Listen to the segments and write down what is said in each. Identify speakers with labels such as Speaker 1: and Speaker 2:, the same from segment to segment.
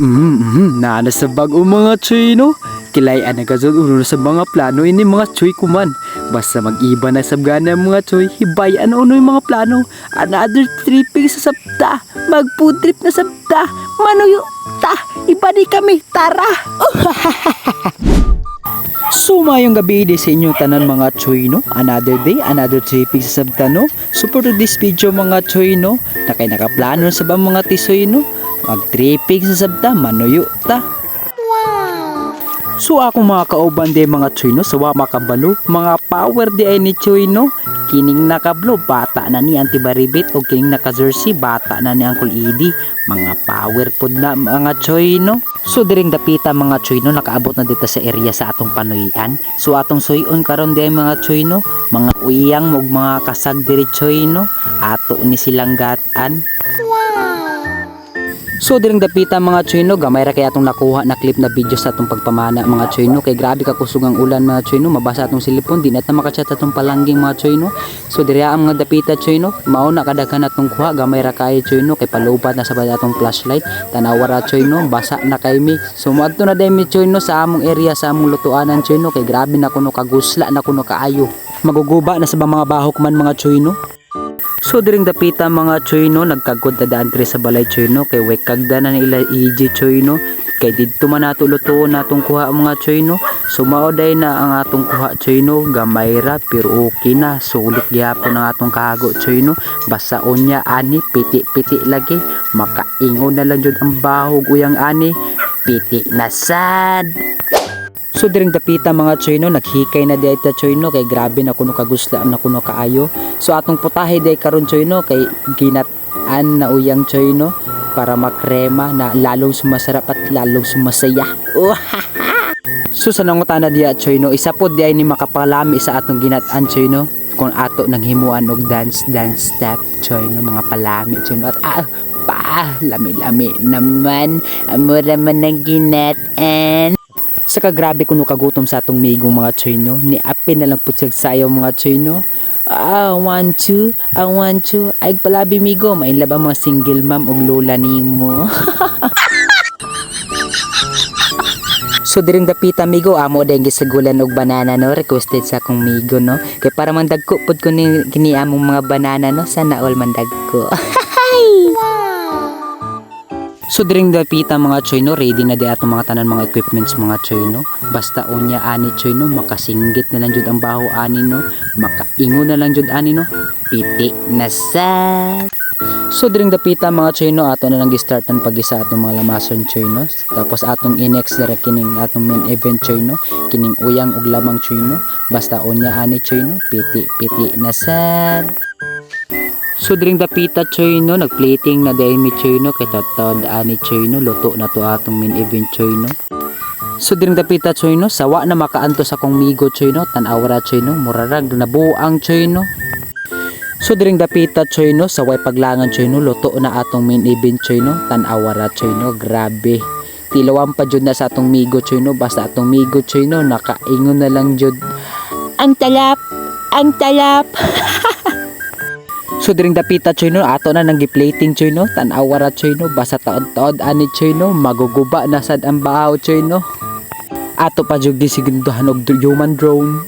Speaker 1: Nana sa bago mga choy no. Kilayan na kasod ulo sa mga plano ini mga choy kuman. Basta mag-iba na sabgana mga choy, hibayan uno yung mga plano. Another tripping sa sabta, mag-food trip na sabta, manuyo ta, iba di kami, tara. Sumayong gabi di sa inyong tanan mga choy no. Another day, another tripping sa sabta no. Support to this video mga choy no. Nakaplano sa ba mga tisoy no. Mag-tripping sa sabta, manuyo ta. So ako mga kauban di mga choy no, sawa makabalo, mga power di ay ni choy no. Kining nakablo, bata na ni Auntie Baribit o kining naka-jersey, bata na ni Uncle Edie. Mga power pod na mga choy no. So diring dapita mga choy no, nakaabot na dito sa area sa atong panuyan. So atong soyon karon di ay mga choy no, mga uyang ug mga kasag diri choy no. Ato ni silang gatan. So diring dapita mga choy no, gamay ra kay atong nakuha na clip na video sa atong pagpamana mga choy no. Kay grabe ka kusog ang ulan mga choy no, mabasa atong silipon, di na ta makachat atong palangging mga choy no. So diri ang mga dapita choy no, mao na kadaghan atong kuha, gamay ra kay choy no, kay palupat na sa atong flashlight, tanawa ra choy no, basa na kay mi. So moadto na day mi choy no sa among area, sa among lutuanan choy no, kay grabe na kuno kagusla na kuno kaayo. Maguguba na sa mga bahok man mga choy no. So diring dapita mga choy no, nagkagod na daan sa balay choy no, kay way kagda na nila EJ choy no, kay didto man nato lutuon natong kuha mga choy no. So maoday na ang atong kuha choy no, gamay ra pero okay na, sulit gyapon ang atong kahago choy no. Basta unya ani piti-piti lagi, makaingon na lang jud ang bahog uyang ani, piti na sad. So diring dapita mga choy no, naghikay na di ita choy no, kay grabe na kuno kagusla na kuno kaayo. So atong putahe day karon choy no, kay ginat-an na uyang choy no, para makrema na lalong sumasarap at lalong sumasaya. So sa nangutana diya choy no, isa pod di ay ni makapalami sa atong ginat-an choy no, kung ato nang himuan og dance step choy no, mga palami choy no. At lami-lami naman, amura man ng ginat-an. Saka grabe kuno kagutom sa atong migong mga choy no, ni apin na lang putsag sayo mga choy no. I want you, ay palabi migo, mainlaba mga single mom og lola nimo. So diring dapita migo, amo dahil gisagulan og banana no, requested sa akong migo no, kay para mandagko pod ko ni kini among mga banana no, sana all mandagko. So diring dapita mga choy no, ready na di atong mga tanan mga equipments mga choy no. Basta unya ani choy no, makasinggit na lang jud ang baho ani no, makaingon na lang jud ani no, piti na sad. So diring dapita mga choy no, ato na lang gi-startan pag-isa atong mga lamason choy no. Tapos atong i-next dira kining atong main event choy no, kining uyang ug lamang choy no. Basta unya ani choy no, piti na sad. So diring dapita choy no, nagplating na dahil mi choy no, kay tatawad ani choy no, luto na to atong main event choy no. So diring dapita choy no, sawa na makaanto sa kong migo choy no, tanawra choy no, murarag na buang choy no. So diring dapita choy no, saway paglangan choy no, luto na atong main event choy no, tanawra choy no, grabe. Tilawan pa jud na sa atong migo choy no, basta atong migo choy no, nakaingon na lang jud, ang talap. So diring dapita choy no, ato na nang gi-plating choy no, tanawara choy no, basta taod-taod ani choy no, maguguba na sad ang bahaw choy no. Ato pa jud disigunduhan og human drone.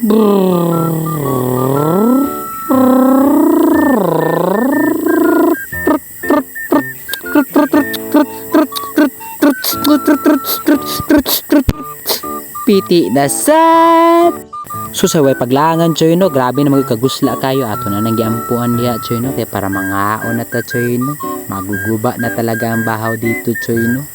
Speaker 1: Piti na sad. So sa way paglangan choy no, grabe na magkagusla kayo, ato na nang giampuan diha choy no, kay para mangaon na ta choy no, maguguba na talaga ang bahaw dito choy no.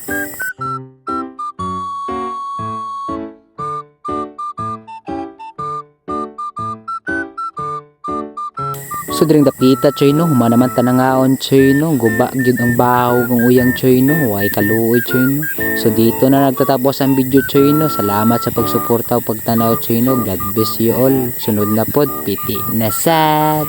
Speaker 1: So diring dapita choy no, humana naman tanangaon choy no, guba gyud ang bahaw kung uyang choy no, way kaluoy choy no. So dito na nagtatapos ang video choy no. Salamat sa pagsuporta o pagtanaw choy no. God bless you all. Sunod na pod, piti na sad.